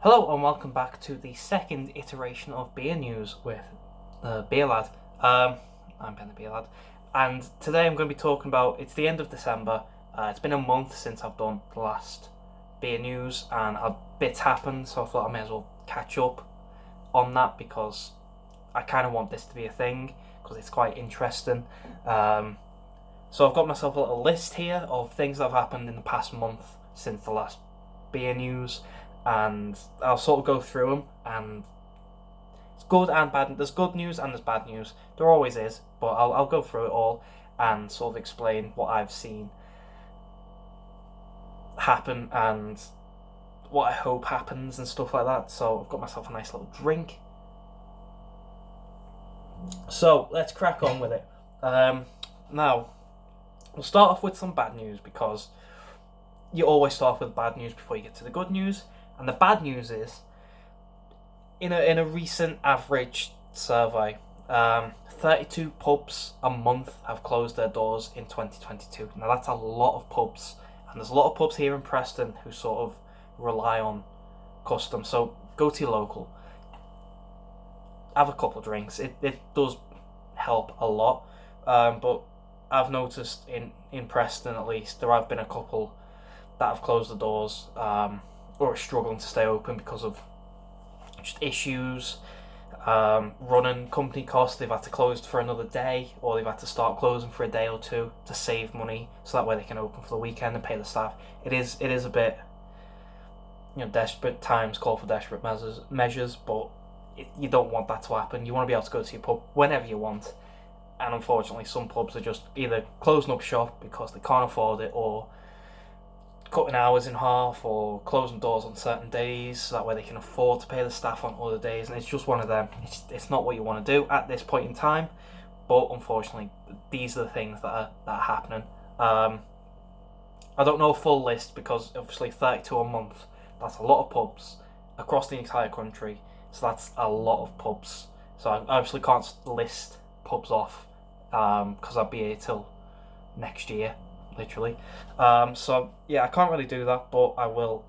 Hello and welcome back to the second iteration of Beer News with Beer Lad. I'm Ben the Beer Lad, and today I'm going to be talking about. It's the end of December. It's been a month since I've done the last Beer News, and a bit's happened, so I thought I may as well catch up on that because I kind of want this to be a thing because it's quite interesting. So I've got myself a little list here of things that have happened in the past month since the last Beer News, and I'll sort of go through them. And it's good and bad. There's good news and there's bad news. There always is, but I'll go through it all and sort of explain what I've seen happen and what I hope happens and stuff like that. So I've got myself a nice little drink. So let's crack on with it. Now we'll start off with some bad news because you always start off with bad news before you get to the good news. And the bad news is, in a recent average survey, 32 pubs a month have closed their doors in 2022. Now that's a lot of pubs, and there's a lot of pubs here in Preston who sort of rely on custom. So go to your local, have a couple of drinks. It does help a lot, but I've noticed in Preston at least there have been a couple that have closed the doors, or are struggling to stay open because of just issues, running company costs. They've had to close for another day, or they've had to start closing for a day or two to save money, so that way they can open for the weekend and pay the staff. It is a bit, desperate times call for desperate measures, but you don't want that to happen. You want to be able to go to your pub whenever you want, and unfortunately, some pubs are just either closing up shop because they can't afford it, or cutting hours in half, or closing doors on certain days so that way they can afford to pay the staff on other days. And it's just one of them. It's not what you want to do at this point in time, but unfortunately these are the things that are happening. I don't know a full list because obviously 32 a month, that's a lot of pubs across the entire country, so that's a lot of pubs. So I obviously can't list pubs off because I'll be here till next year, literally. So yeah, I can't really do that, but I will.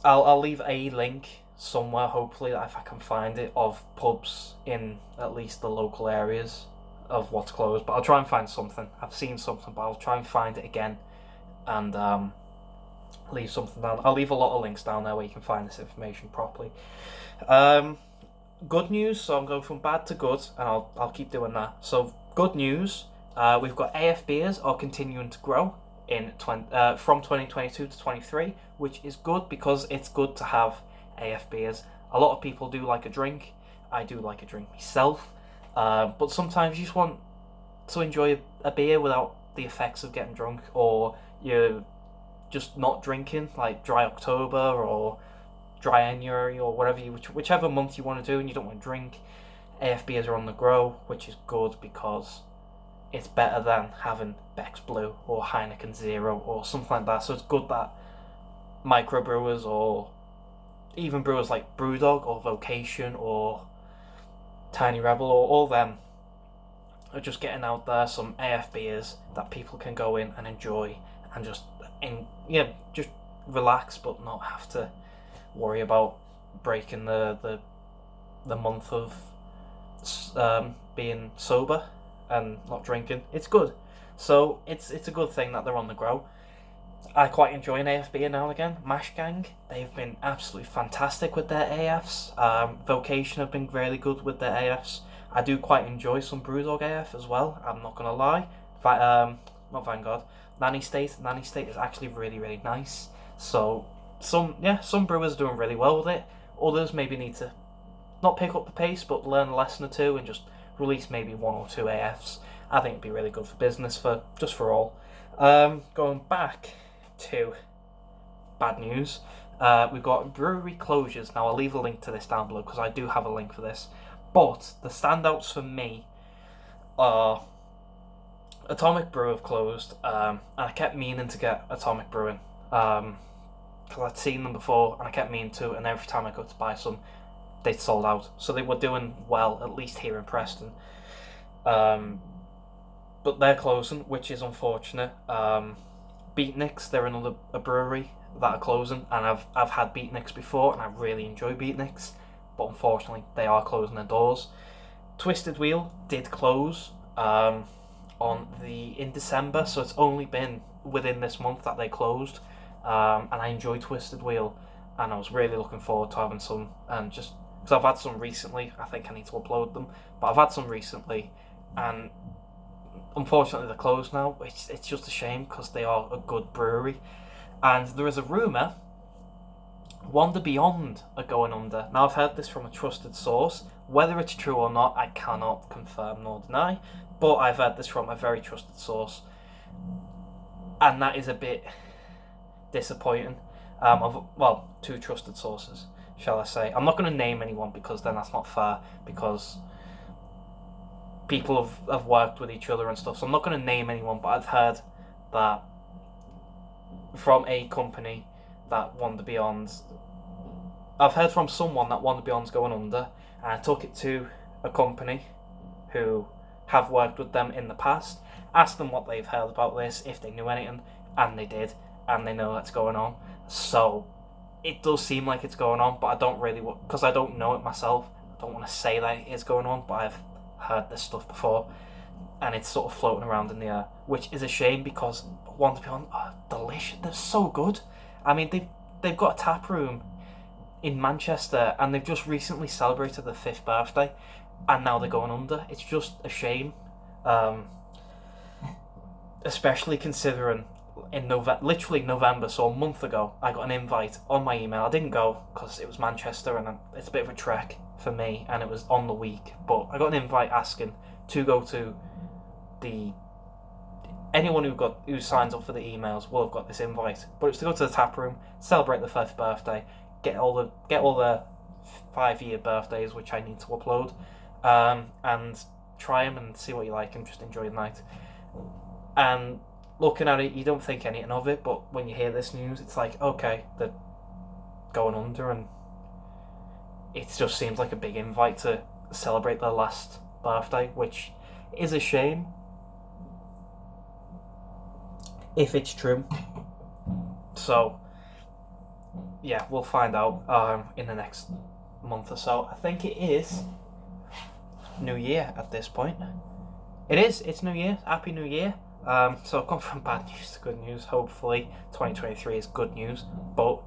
I'll leave a link somewhere, hopefully, if I can find it, of pubs in at least the local areas of what's closed. But I'll try and find something. I've seen something, but I'll try and find it again and leave something down. I'll leave a lot of links down there where you can find this information properly. Good news. So I'm going from bad to good, and I'll keep doing that. So good news. We've got AF beers are continuing to grow from 2022 to 23, which is good because it's good to have AF beers. A lot of people do like a drink. I do like a drink myself, but sometimes you just want to enjoy a beer without the effects of getting drunk, or you're just not drinking, like dry October or dry January or whatever whichever month you want to do, and you don't want to drink. AF beers are on the grow, which is good because it's better than having Beck's Blue or Heineken Zero or something like that. So it's good that microbrewers, or even brewers like Brewdog or Vocation or Tiny Rebel, or all them, are just getting out there some AF beers that people can go in and enjoy and just relax, but not have to worry about breaking the month of being sober and not drinking. It's good. So it's a good thing that they're on the grow. I quite enjoy an AF beer now and again. Mash Gang, they've been absolutely fantastic with their AFs. Vocation have been really good with their AFs. I do quite enjoy some Brewdog AF as well, I'm not gonna lie. Not Vanguard. Nanny State is actually really, really nice. So some brewers are doing really well with it. Others maybe need to not pick up the pace, but learn a lesson or two and just release maybe one or two AFs. I think it'd be really good for business, for all. Going back to bad news, we've got brewery closures. Now I'll leave a link to this down below because I do have a link for this. But the standouts for me are Atomic Brew have closed, and I kept meaning to get Atomic Brewing because I'd seen them before and I kept meaning to, and every time I go to buy some, they'd sold out. So they were doing well, at least here in Preston. But they're closing, which is unfortunate. Beatniks, they're another brewery that are closing, and I've had Beatniks before, and I really enjoy Beatniks, but unfortunately they are closing their doors. Twisted Wheel did close in December, so it's only been within this month that they closed, and I enjoy Twisted Wheel, and I was really looking forward to having some, and just because I've had some recently, I think I need to upload them, but I've had some recently, and unfortunately they're closed now. It's just a shame because they are a good brewery, and there is a rumour Wander Beyond are going under. Now I've heard this from a trusted source. Whether it's true or not, I cannot confirm nor deny, but I've heard this from a very trusted source, and that is a bit disappointing. Two trusted sources, shall I say? I'm not going to name anyone because then that's not fair. Because people have worked with each other and stuff, so I'm not going to name anyone. But I've heard that from a company that Wander Beyond. I've heard from someone that Wander Beyond's going under, and I took it to a company who have worked with them in the past, asked them what they've heard about this, if they knew anything, and they did, and they know that's going on. So it does seem like it's going on, but I don't really, because I don't know it myself, I don't want to say that it is going on, but I've heard this stuff before, and it's sort of floating around in the air, which is a shame because Wander Beyond are delicious. They're so good. I mean, they've got a tap room in Manchester, and they've just recently celebrated their 5th birthday, and now they're going under. It's just a shame, especially considering in literally November, so a month ago, I got an invite on my email. I didn't go because it was Manchester, and it's a bit of a trek for me, and it was on the week. But I got an invite asking to go to anyone who signs up for the emails will have got this invite. But it's to go to the tap room, celebrate the 5th birthday, get all the 5-year birthdays which I need to upload, and try them and see what you like and just enjoy the night. And looking at it, you don't think anything of it, but when you hear this news, it's like, okay, they're going under, and it just seems like a big invite to celebrate their last birthday, which is a shame if it's true. So yeah, we'll find out in the next month or so. I think it is New Year at this point. It's New Year. Happy New Year. So I've gone from bad news to good news. Hopefully 2023 is good news, but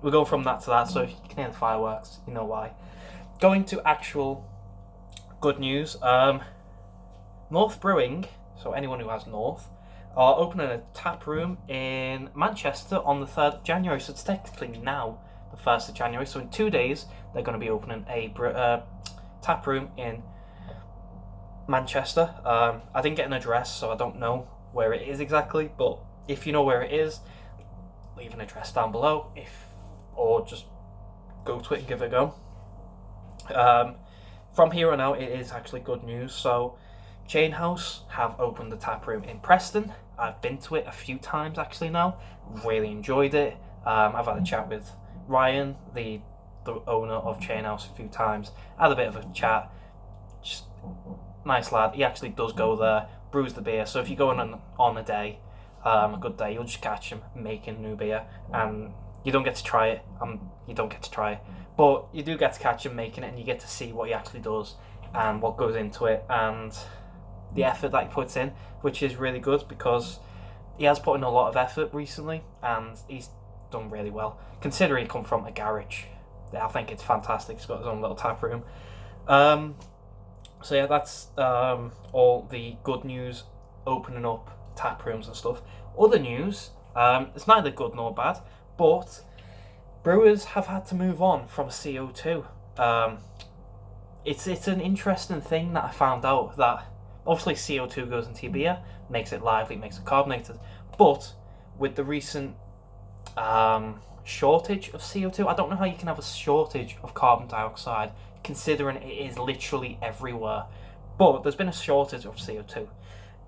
we're going from that to that, so if you can hear the fireworks, you know why. Going to actual good news, North Brewing, so anyone who has North, are opening a tap room in Manchester on the 3rd of January, so it's technically now the 1st of January, so in 2 days they're going to be opening a tap room in Manchester. I didn't get an address, so I don't know where it is exactly, but if you know where it is, leave an address down below, or just go to it and give it a go. From here on out, it is actually good news. So Chain House have opened the tap room in Preston. I've been to it a few times actually now, really enjoyed it. I've had a chat with Ryan, the owner of Chain House, a few times, had a bit of a chat, just nice lad. He actually does go there, brews the beer, so if you go on a day, a good day, you'll just catch him making new beer, and you don't get to try it, but you do get to catch him making it, and you get to see what he actually does and what goes into it and the effort that he puts in, which is really good because he has put in a lot of effort recently and he's done really well considering he come from a garage. I think it's fantastic. He's got his own little tap room. So yeah, that's all the good news, opening up tap rooms and stuff. Other news, it's neither good nor bad, but brewers have had to move on from CO2. It's an interesting thing that I found out, that obviously CO2 goes into your beer, makes it lively, makes it carbonated, but with the recent shortage of CO2, I don't know how you can have a shortage of carbon dioxide considering it is literally everywhere, but there's been a shortage of CO2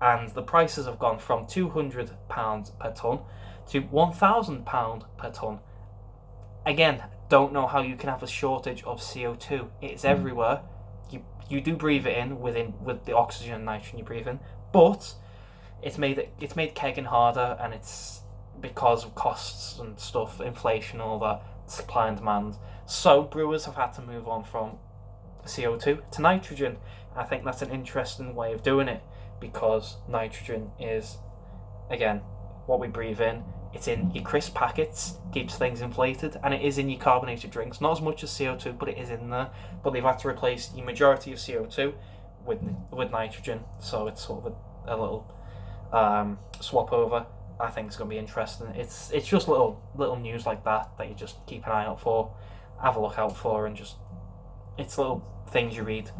and the prices have gone from £200 per tonne to £1,000 per tonne. Again, don't know how you can have a shortage of CO2. It's everywhere. You do breathe it in with the oxygen and nitrogen you breathe in, but it's made kegging harder, and it's because of costs and stuff, inflation, all that, supply and demand. So brewers have had to move on from CO2 to nitrogen. I think that's an interesting way of doing it, because nitrogen is, again, what we breathe in. It's in your crisp packets, keeps things inflated, and it is in your carbonated drinks. Not as much as CO2, but it is in there. But they've had to replace the majority of CO2 with nitrogen, so it's sort of a little swap over. I think it's going to be interesting. It's just little news like that you just keep an eye out for, have a look out for, and just, it's little things you read.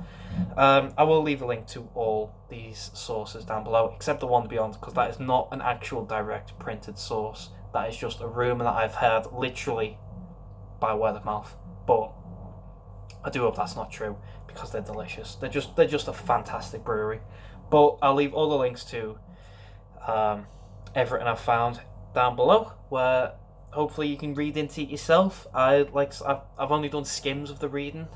I will leave a link to all these sources down below, except the one beyond, because that is not an actual direct printed source. That is just a rumour that I've heard literally by word of mouth. But I do hope that's not true, because they're delicious. They're just a fantastic brewery. But I'll leave all the links to everything I've found down below, where hopefully you can read into it yourself. I've only done skims of the reading.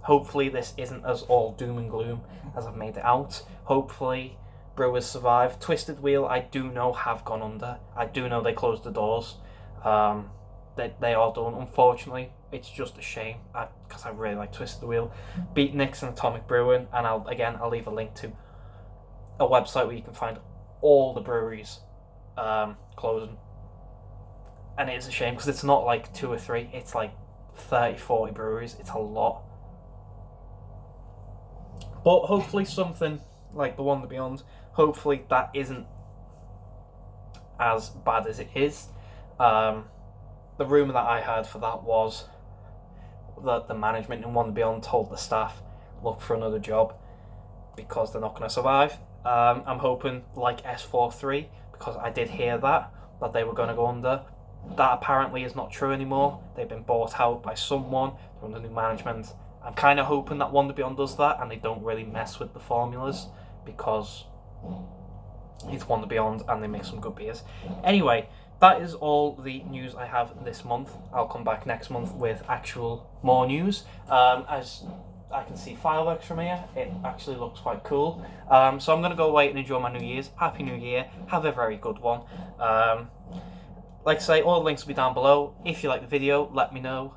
Hopefully this isn't as all doom and gloom as I've made it out. Hopefully brewers survive. Twisted Wheel, I do know, have gone under. I do know they closed the doors. They are done. Unfortunately, it's just a shame, because I really like Twisted Wheel. Beatniks and Atomic Brewing, and I'll leave a link to a website where you can find all the breweries closing. And it is a shame, because it's not like 2 or 3, it's like 30, 40 breweries. It's a lot. But hopefully something like the one beyond, hopefully that isn't as bad as it is. The rumour that I heard for that was that the management in One Beyond told the staff, look for another job, because they're not going to survive. I'm hoping, like S43, because I did hear that they were going to go under. That apparently is not true anymore. They've been bought out by someone, they're under new management. I'm kind of hoping that One Beyond does that, and they don't really mess with the formulas, because it's One Beyond and they make some good beers. Anyway, that is all the news I have this month. I'll come back next month with actual more news. As I can see fireworks from here, it actually looks quite cool. So I'm going to go away and enjoy my New Year's. Happy New Year. Have a very good one. Like I say, all the links will be down below. If you like the video, let me know.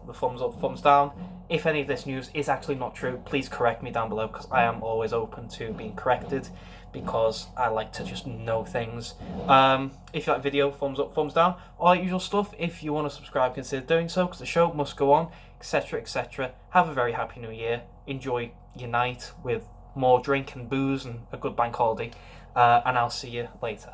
The thumbs up, thumbs down. If any of this news is actually not true, please correct me down below, because I am always open to being corrected, because I like to just know things. If you like the video, thumbs up, thumbs down. All that usual stuff. If you want to subscribe, consider doing so, because the show must go on, etc, etc. Have a very happy New Year. Enjoy your night with more drink and booze and a good bank holiday. And I'll see you later.